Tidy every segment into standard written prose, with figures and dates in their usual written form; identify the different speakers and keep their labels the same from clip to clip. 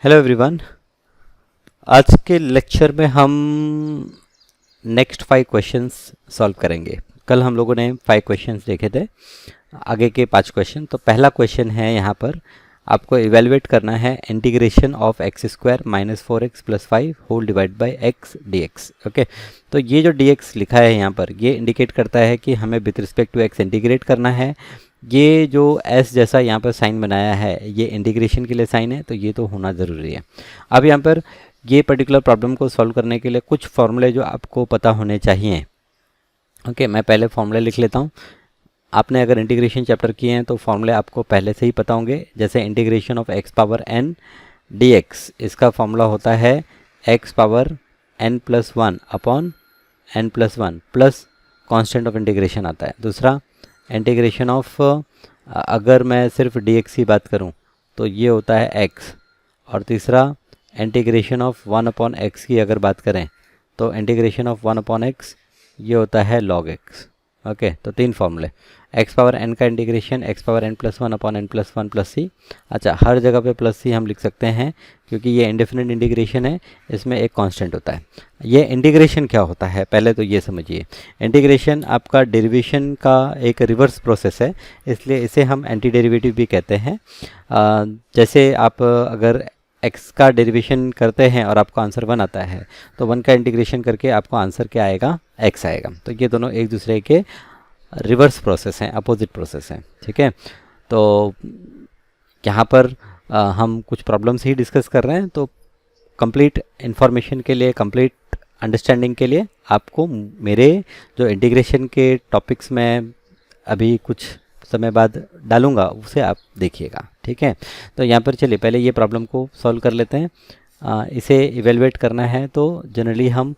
Speaker 1: Hello everyone. आज के lecture में हम नेक्स्ट 5 क्वेश्चंस सॉल्व करेंगे। कल हम लोगों ने 5 क्वेश्चंस देखे थे, आगे के 5 क्वेश्चन। तो पहला क्वेश्चन है यहाँ पर आपको इवेलुएट करना है integration of x square minus 4x plus 5 whole divide by x d x. Okay, तो ये जो डी एक्स लिखा है यहाँ पर, ये इंडिकेट करता है कि हमें with respect to x integrate करना है। ये जो एस जैसा यहाँ पर साइन बनाया है, ये इंटीग्रेशन के लिए साइन है, तो ये तो होना ज़रूरी है। अब यहाँ पर ये पर्टिकुलर प्रॉब्लम को सॉल्व करने के लिए कुछ फॉर्मूले जो आपको पता होने चाहिए। ओके, मैं पहले फॉर्मूले लिख लेता हूँ। आपने अगर इंटीग्रेशन चैप्टर किए हैं तो फॉर्मूले आपको पहले से ही पता होंगे। जैसे integration of x power n d x, इसका फॉर्मूला होता है x power n plus one upon n plus one plus constant of integration आता है। दूसरा इंटीग्रेशन ऑफ, अगर मैं सिर्फ डी एक्स की बात करूं तो ये होता है एक्स। और तीसरा इंटीग्रेशन ऑफ 1 अपॉन एक्स की अगर बात करें तो इंटीग्रेशन ऑफ 1 अपॉन एक्स ये होता है लॉग एक्स। ओके, तो 3 फॉर्मूले। एक्स पावर एन का integration x power n plus one upon n plus one plus C. अच्छा, हर जगह पे प्लस सी हम लिख सकते हैं क्योंकि ये इंडेफिनिट इंटीग्रेशन है, इसमें एक कांस्टेंट होता है। ये इंटीग्रेशन क्या होता है पहले तो ये समझिए। इंटीग्रेशन आपका डेरिवेशन का एक रिवर्स प्रोसेस है, इसलिए इसे हम एंटी डेरिवेटिव भी कहते हैं। जैसे आप अगर x का डेरिवेशन करते हैं और आपको आंसर 1 आता है तो 1 का इंटीग्रेशन करके आपको आंसर क्या आएगा, x आएगा। तो ये दोनों एक दूसरे के रिवर्स प्रोसेस हैं, अपोजिट प्रोसेस हैं। ठीक है, तो यहाँ पर हम कुछ प्रॉब्लम्स ही डिस्कस कर रहे हैं। तो कंप्लीट इन्फॉर्मेशन के लिए, कंप्लीट अंडरस्टैंडिंग के लिए आपको मेरे जो इंटीग्रेशन के टॉपिक्स में अभी कुछ समय बाद डालूंगा उसे आप देखिएगा। ठीक है, तो यहाँ पर चलिए पहले ये प्रॉब्लम को सॉल्व कर लेते हैं। इसे इवेलुएट करना है तो जनरली हम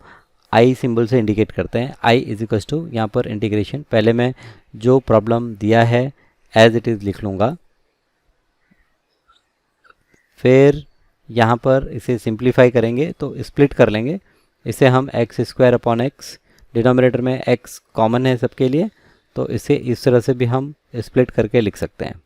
Speaker 1: आई सिंबल से इंडिकेट करते हैं। आई इज इक्वल्स टू, यहाँ पर इंटीग्रेशन, पहले मैं जो प्रॉब्लम दिया है एज इट इज़ लिख लूँगा, फिर यहाँ पर इसे सिंप्लीफाई करेंगे तो स्प्लिट कर लेंगे। इसे हम x square upon x, denominator में एक्स कॉमन है सबके लिए, तो इसे इस तरह से भी हम स्प्लिट करके लिख सकते हैं।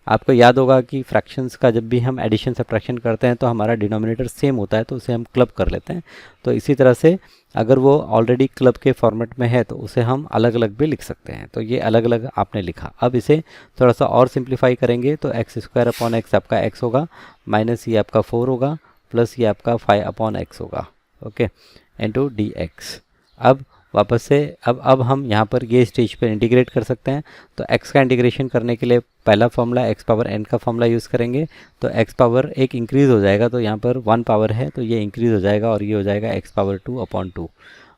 Speaker 1: आपको याद होगा कि फ्रैक्शंस का जब भी हम एडिशन सब्ट्रैक्शन करते हैं तो हमारा डिनोमिनेटर सेम होता है, तो उसे हम क्लब कर लेते हैं। तो इसी तरह से अगर वो ऑलरेडी क्लब के फॉर्मेट में है तो उसे हम अलग अलग भी लिख सकते हैं। तो ये अलग अलग आपने लिखा। अब इसे थोड़ा सा और सिंप्लीफाई करेंगे तो एक्स स्क्वायर अपॉन एक्स आपका एक्स होगा, माइनस ये आपका 4 होगा, प्लस ये आपका 5 अपॉन एक्स होगा। Okay, into D x. अब वापस से अब हम यहाँ पर ये स्टेज पर इंटीग्रेट कर सकते हैं। तो x का इंटीग्रेशन करने के लिए पहला फॉर्मूला x पावर n का फॉर्मूला यूज़ करेंगे। तो x पावर एक इंक्रीज़ हो जाएगा, तो यहाँ पर 1 पावर है तो ये इंक्रीज़ हो जाएगा और ये हो जाएगा x पावर 2 अपॉन 2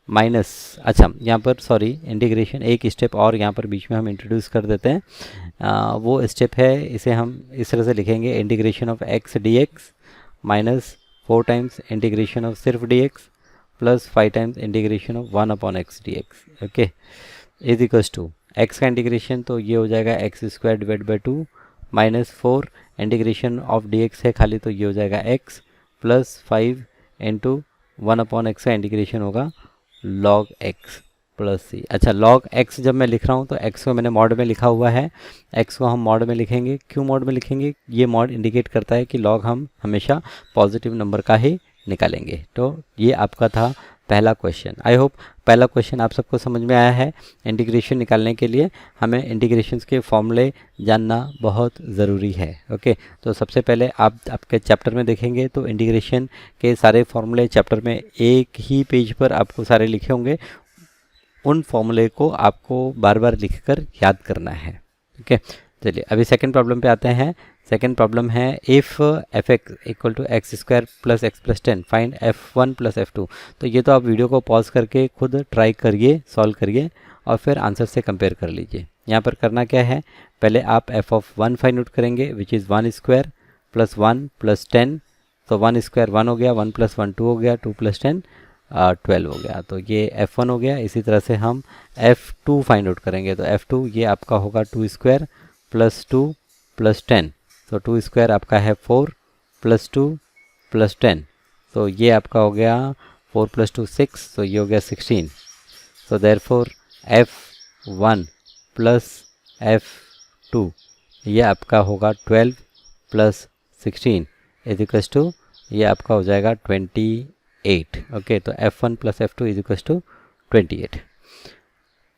Speaker 1: माइनस, अच्छा यहाँ पर सॉरी, इंटीग्रेशन एक स्टेप और यहाँ पर बीच में हम इंट्रोड्यूस कर देते हैं। वो स्टेप है, इसे हम इस तरह से लिखेंगे, integration of x d x minus 4 times integration of सिर्फ d x plus 5 times integration of 1 upon x d x. Okay, is equals to x का इंटीग्रेशन तो ये हो जाएगा x square divide by 2 minus 4 integration of d x है खाली, तो ये हो जाएगा x plus 5 into 1 upon x का इंटीग्रेशन होगा लॉग एक्स प्लस सी। अच्छा, लॉग एक्स जब मैं लिख रहा हूँ तो एक्स को मैंने मॉड में लिखा हुआ है, एक्स को हम मॉड में लिखेंगे। क्यों मॉड में लिखेंगे? ये मॉड इंडिकेट करता है कि लॉग हम हमेशा पॉजिटिव नंबर का ही निकालेंगे। तो ये आपका था पहला क्वेश्चन। आई होप पहला क्वेश्चन आप सबको समझ में आया है। इंटीग्रेशन निकालने के लिए हमें इंटीग्रेशंस के फॉर्मूले जानना बहुत ज़रूरी है। ओके, तो सबसे पहले आप आपके चैप्टर में देखेंगे तो इंटीग्रेशन के सारे फॉर्मूले चैप्टर में एक ही पेज पर आपको सारे लिखे होंगे। उन फॉर्मूले को आपको बार बार लिखकर याद करना है। ओके, चलिए अभी सेकंड प्रॉब्लम पे आते हैं। सेकंड प्रॉब्लम है if f x equal to x square plus x plus 10 find f1 plus f2। तो ये तो आप वीडियो को पॉज करके खुद ट्राई करिए, सॉल्व करिए और फिर आंसर से कंपेयर कर लीजिए। यहाँ पर करना क्या है, पहले आप f ऑफ 1 फाइंड आउट करेंगे which is 1 square plus 1 plus 10। तो 1 स्क्वायर 1 हो गया, 1 प्लस 1 2 हो गया, 2 प्लस 10 12 हो गया। तो ये f1 हो गया। इसी तरह से हम f2 फाइंड आउट करेंगे। तो f2 ये आपका होगा 2 स्क्वायर प्लस 2 प्लस 10। तो 2 स्क्वायर आपका है 4 प्लस 2 प्लस 10। तो ये आपका हो गया 4 प्लस 2 6, तो ये हो गया 16। So therefore f1 plus f2 ये आपका होगा 12 प्लस 16 इज इक्वल्स टू ये आपका हो जाएगा 28। ओके, तो f1 plus f2 is equal to 28।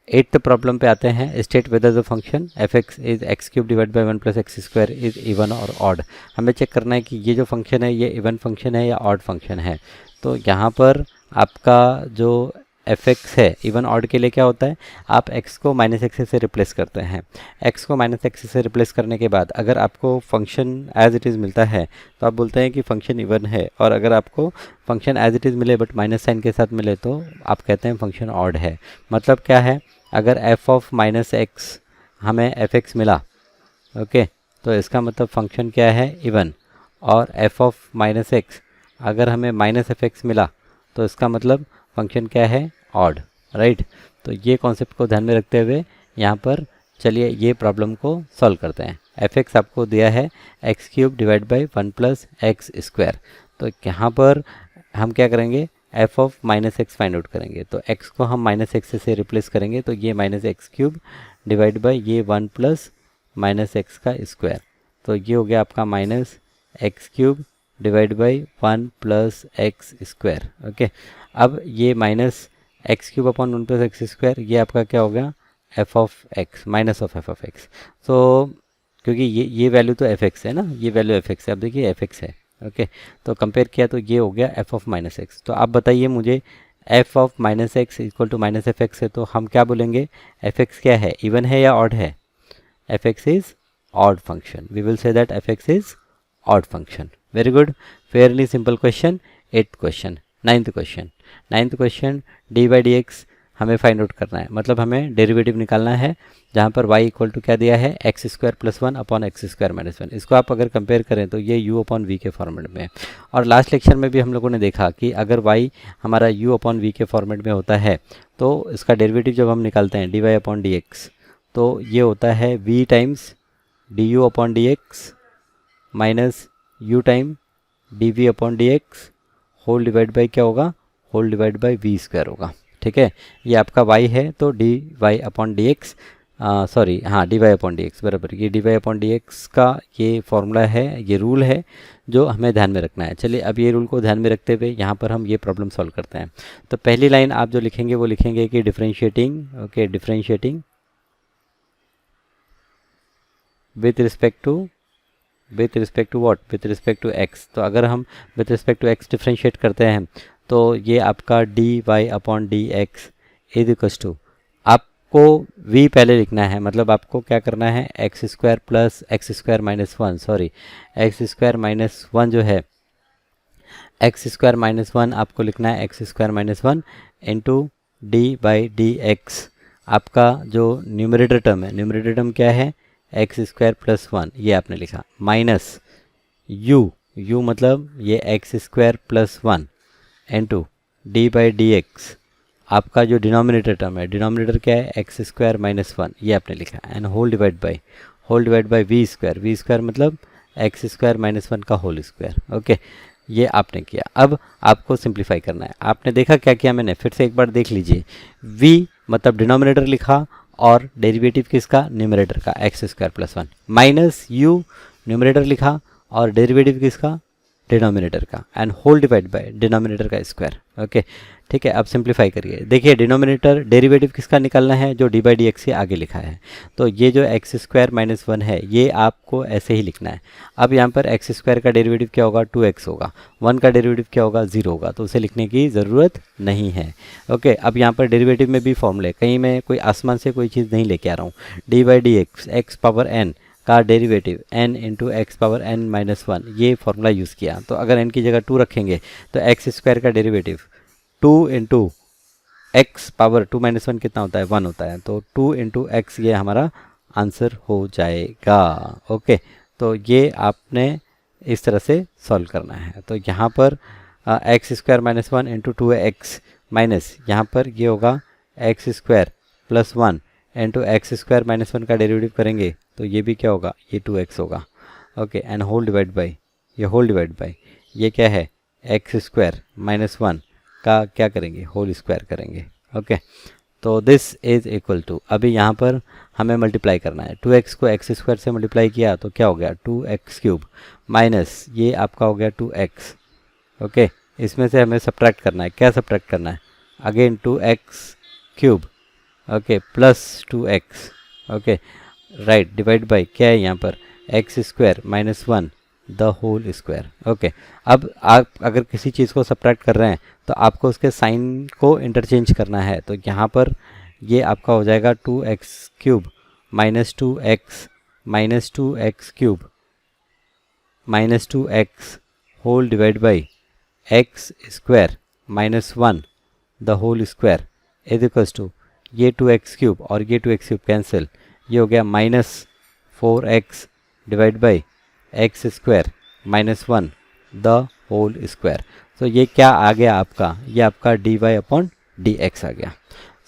Speaker 1: 8th problem पे आते हैं। State whether the function f x is x cube divide by 1 plus x square is even और ऑड। हमें चेक करना है कि ये जो फंक्शन है ये इवन फंक्शन है या ऑड फंक्शन है। तो यहाँ पर आपका जो एफ एक्स है इवन ऑड के लिए क्या होता है, आप x को माइनस एक्स से रिप्लेस करते हैं। x को माइनस एक्स से रिप्लेस करने के बाद अगर आपको फंक्शन एज इट इज़ मिलता है तो आप बोलते हैं कि फंक्शन इवन है, और अगर आपको फंक्शन एज इट इज़ मिले बट माइनस साइन के साथ मिले तो आप कहते हैं फंक्शन ऑड है। मतलब क्या है, अगर f ऑफ माइनस एक्स हमें एफ एक्स मिला, ओके, तो इसका मतलब फंक्शन क्या है, इवन। और f ऑफ माइनस एक्स अगर हमें माइनस एफ एक्स मिला तो इसका मतलब फंक्शन क्या है, ऑड, राइट। तो ये कॉन्सेप्ट को ध्यान में रखते हुए यहाँ पर चलिए ये प्रॉब्लम को सॉल्व करते हैं। एफ एक्स आपको दिया है x cube divide by 1 plus x square. तो यहाँ पर हम क्या करेंगे, F of minus x find out करेंगे। तो एक्स को हम माइनस एक्स से रिप्लेस करेंगे, तो ये minus x cube divide by ये 1 प्लस माइनस एक्स का स्क्वायर। तो ये हो गया आपका minus x cube divide by 1 plus x square. Okay, अब ये minus x cube upon 1 plus x square ये आपका क्या हो गया, F of x minus of F of x. तो क्योंकि ये वैल्यू तो एफ एक्स है ना, ये वैल्यू एफ एक्स है, अब देखिए एफ एक्स है। ओके, तो कंपेयर किया तो ये हो गया एफ ऑफ माइनस एक्स। तो आप बताइए मुझे, f of minus x equal to minus f x है, तो हम क्या बोलेंगे, एफ एक्स क्या है, इवन है या ऑड है, f x is odd function. We will say that f x is odd function. Very good, fairly simple question. 8th question. 9th question. 9th question, d by d x हमें find out करना है, मतलब हमें derivative निकालना है, जहाँ पर y equal to क्या दिया है, x square plus 1 upon x square minus 1। इसको आप अगर कंपेयर करें तो ये u अपॉन वी के फॉर्मेट में है। और लास्ट लेक्चर में भी हम लोगों ने देखा कि अगर y हमारा u अपॉन वी के फॉर्मेट में होता है तो इसका डेरिवेटिव जब हम निकालते हैं d y upon d x, तो ये होता है v times d u upon d x minus u time d v upon d x whole divide by क्या होगा, whole divide by v square होगा। ठीक है, ये आपका y है, तो d y upon d x, sorry हाँ d y upon d x बराबर, ये d y upon d x का ये फॉर्मूला है, ये रूल है जो हमें ध्यान में रखना है। चलिए अब ये रूल को ध्यान में रखते हुए यहाँ पर हम ये प्रॉब्लम सॉल्व करते हैं। तो पहली लाइन आप जो लिखेंगे वो लिखेंगे कि differentiating, okay, differentiating with respect to what, with respect to x. तो अगर हम with respect to x differentiate करते हैं तो ये आपका d y upon d x is equals to, आपको v पहले लिखना है, मतलब आपको क्या करना है, x square plus x square minus 1, sorry x square minus 1 जो है, एक्स स्क्वायर माइनस 1 आपको लिखना है x square minus 1 into D by d x. आपका जो न्यूमरेटर टर्म है, न्यूमरेटर टर्म क्या है, एक्स स्क्वायर प्लस 1, ये आपने लिखा, माइनस u मतलब ये x square plus 1 into D by d x. आपका जो डिनोमिनेटर टर्म है, डिनोमिनेटर क्या है, एक्स स्क्वायर माइनस 1, ये आपने लिखा, and whole divide by v square मतलब एक्स स्क्वायर माइनस 1 का होल स्क्वायर। ओके, ये आपने किया। अब आपको सिंप्लीफाई करना है। आपने देखा क्या किया मैंने, फिर से एक बार देख लीजिए, v मतलब डिनोमिनेटर लिखा और डेरिवेटिव किसका, न्यूमरेटर का x square plus 1, minus u numerator लिखा और डेरिवेटिव किसका, डिनोमिनेटर का, and whole divide by denominator का स्क्वायर। ओके, ठीक है, अब सिंप्लीफाई करिए। देखिए डिनोमिनेटर डेरिवेटिव किसका निकालना है, जो डी बाई डी एक्स से आगे लिखा है। तो ये जो एक्स स्क्वायर माइनस 1 है ये आपको ऐसे ही लिखना है। अब यहाँ पर एक्स स्क्वायर का डेरिवेटिव क्या होगा, 2x होगा, 1 का डेरिवेटिव क्या होगा, 0 होगा, तो उसे लिखने की ज़रूरत नहीं है। ओके, अब यहाँ पर डेरिवेटिव में भी फॉर्मूले, कहीं मैं कोई आसमान से कोई चीज़ नहीं लेके आ रहा हूँ। D by d x, x power n का derivative n into x power n minus 1, ये फॉर्मूला यूज़ किया। तो अगर n की जगह 2 रखेंगे तो एक्स स्क्वायर का derivative 2 into x power 2 minus 1 कितना होता है, 1 होता है, तो 2 इंटू एक्स ये हमारा आंसर हो जाएगा। ओके, तो ये आपने इस तरह से सॉल्व करना है। तो यहाँ पर x square minus 1 into 2x minus यहाँ पर ये होगा x square plus 1 into x square minus 1 का डेरिवेटिव करेंगे तो ये भी क्या होगा, ये 2x होगा। Okay, and whole divide by, ये होल डिवाइड बाई ये क्या है, एक्स स्क्वायर माइनस 1 का क्या करेंगे, होल स्क्वायर करेंगे। ओके, तो दिस इज इक्वल टू, अभी यहाँ पर हमें मल्टीप्लाई करना है, 2x को एक्स स्क्वायर से मल्टीप्लाई किया तो क्या हो गया, 2x क्यूब माइनस ये आपका हो गया 2x ओके, इसमें से हमें सब्ट्रैक्ट करना है। क्या सब्ट्रैक्ट करना है? Again 2x cube, okay, plus 2x, okay, right, divide by क्या है यहाँ पर? X square minus 1 the whole square. Okay, अब आप अगर किसी चीज़ को सब्ट्रैक्ट कर रहे हैं तो आपको उसके साइन को इंटरचेंज करना है। तो यहाँ पर ये आपका हो जाएगा 2x cube minus 2x cube minus 2x whole divide by x square minus 1 the whole square is equals to ये 2x क्यूब और ये 2x क्यूब कैंसिल, ये हो गया minus 4x divide by x square minus 1 the whole square. So ये क्या आ गया आपका? ये आपका dy अपॉन dx आ गया।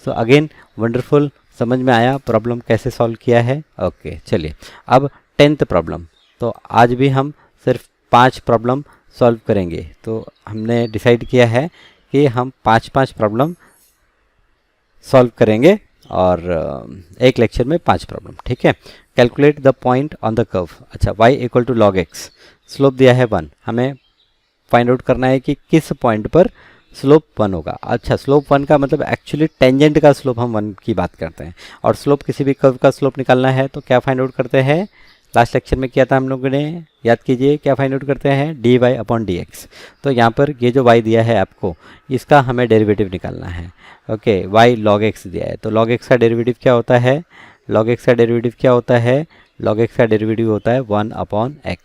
Speaker 1: सो अगेन वंडरफुल, समझ में आया प्रॉब्लम कैसे सॉल्व किया है? ओके, चलिए अब 10th प्रॉब्लम। तो आज भी हम सिर्फ 5 प्रॉब्लम सॉल्व करेंगे। तो हमने डिसाइड किया है कि हम 5-5 प्रॉब्लम सॉल्व करेंगे और एक लेक्चर में 5 प्रॉब्लम, ठीक है। Calculate the point on the curve. अच्छा, y equal to log x, slope दिया है 1, हमें फाइंड आउट करना है कि किस पॉइंट पर स्लोप 1 होगा। अच्छा, स्लोप 1 का मतलब एक्चुअली टेंजेंट का स्लोप हम 1 की बात करते हैं, और स्लोप किसी भी कर्व का स्लोप निकालना है तो क्या फाइंड आउट करते हैं? लास्ट लेक्चर में किया था हम लोगों ने, याद कीजिए, क्या फाइंड आउट करते हैं? dy upon dx। तो यहाँ पर ये जो y दिया है आपको, इसका हमें डेरिवेटिव निकालना है। ओके, y log x दिया है, तो log x का डेरिवेटिव क्या होता है? log x का डेरिवेटिव क्या होता है? log x का डेरिवेटिव होता है 1 अपॉन x।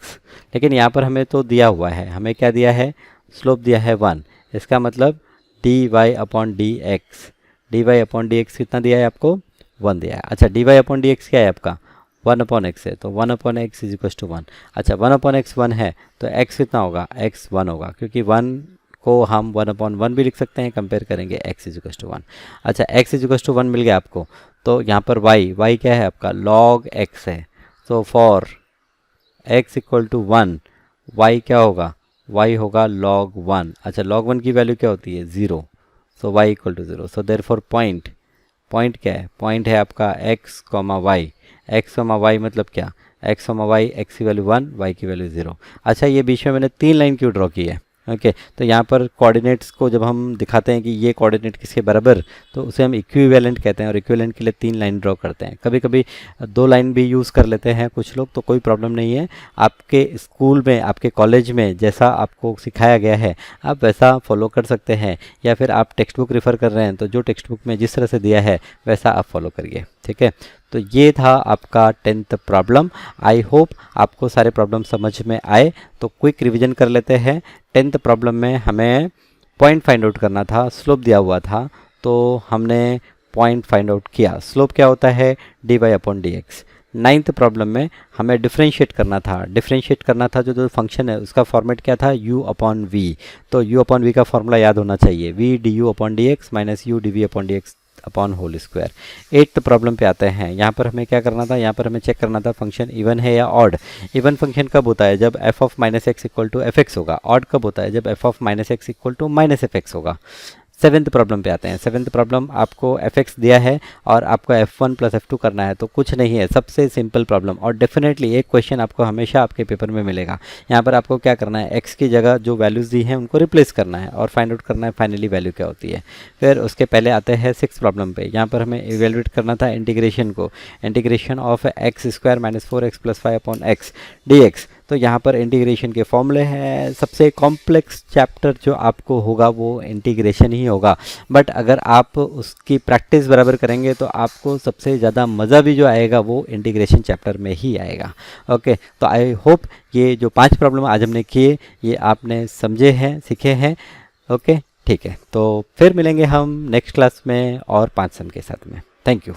Speaker 1: लेकिन यहाँ पर हमें तो दिया हुआ है, हमें क्या दिया है? स्लोप दिया है 1, इसका मतलब dy अपॉन dx कितना दिया है आपको? 1 दिया है। अच्छा, dy अपॉन dx क्या है आपका? 1 अपॉन एक्स है, तो 1 upon x is equal to 1। अच्छा, 1 अपॉन एक्स 1 है तो x कितना होगा? x 1 होगा, क्योंकि 1 को हम 1 अपॉन 1 भी लिख सकते हैं, कंपेयर करेंगे x इज इक्वल टू 1। अच्छा, x इज इक्वल टू 1 मिल गया आपको, तो यहाँ पर y क्या है आपका? log x है। तो for x equal to 1 y क्या होगा? y होगा log 1। अच्छा, log 1 की वैल्यू क्या होती है? 0। So y equal to 0। So therefore point क्या है? पॉइंट है आपका x, y। x, y मतलब क्या? x, y, x की वैल्यू 1, y की वैल्यू 0। अच्छा, ये बीच में मैंने 3 लाइन क्यों ड्रॉ की है? ओके, तो यहाँ पर कोऑर्डिनेट्स को जब हम दिखाते हैं कि ये कोऑर्डिनेट किसके बराबर, तो उसे हम इक्विवेलेंट कहते हैं, और इक्विवेलेंट के लिए 3 लाइन ड्रॉ करते हैं। कभी कभी 2 लाइन भी यूज़ कर लेते हैं कुछ लोग, तो कोई प्रॉब्लम नहीं है। आपके स्कूल में, आपके कॉलेज में जैसा आपको सिखाया गया है आप वैसा फॉलो कर सकते हैं, या फिर आप टेक्स्ट बुक रेफ़र कर रहे हैं तो जो टेक्स्ट बुक में जिस तरह से दिया है वैसा आप फॉलो करिए, ठीक है। तो ये था आपका 10th प्रॉब्लम। आई होप आपको सारे प्रॉब्लम समझ में आए। तो क्विक रिवीजन कर लेते हैं। 10th प्रॉब्लम में हमें पॉइंट फाइंड आउट करना था, स्लोप दिया हुआ था, तो हमने पॉइंट फाइंड आउट किया। स्लोप क्या होता है? dy upon dx। 9th problem में हमें डिफ्रेंशिएट करना था, जो फंक्शन है उसका फॉर्मेट क्या था? u upon v। तो u अपॉन v का फॉर्मूला याद होना चाहिए, v du upon dx minus u dv upon dx upon whole square. 8th problem पे आते हैं। यहाँ पर हमें क्या करना था? यहाँ पर हमें चेक करना था फंक्शन इवन है या ऑड। इवन फंक्शन कब होता है? जब f of minus x equal to f x होगा। ऑड कब होता है? जब f of minus x equal to minus f x होगा। 7th प्रॉब्लम पे आते हैं। 7th प्रॉब्लम आपको fx दिया है और आपको f1 प्लस f2 करना है, तो कुछ नहीं है, सबसे सिंपल प्रॉब्लम, और डेफिनेटली एक क्वेश्चन आपको हमेशा आपके पेपर में मिलेगा। यहाँ पर आपको क्या करना है? x की जगह जो वैल्यूज़ दी हैं उनको रिप्लेस करना है और फाइंड आउट करना है फाइनली वैल्यू क्या होती है। फिर उसके पहले आते हैं 6th प्रॉब्लम पे। यहाँ पर हमें इवेलुएट करना था इंटीग्रेशन को, integration of x square minus 4x plus 5 upon x dx। तो यहाँ पर इंटीग्रेशन के फॉर्मूले हैं। सबसे कॉम्प्लेक्स चैप्टर जो आपको होगा वो इंटीग्रेशन ही होगा, बट अगर आप उसकी प्रैक्टिस बराबर करेंगे तो आपको सबसे ज़्यादा मज़ा भी जो आएगा वो इंटीग्रेशन चैप्टर में ही आएगा। ओके, तो आई होप ये जो 5 प्रॉब्लम आज हमने किए ये आपने समझे हैं, सीखे हैं। ओके, ठीक है, तो फिर मिलेंगे हम नेक्स्ट क्लास में और 5 सम के साथ में। Thank you.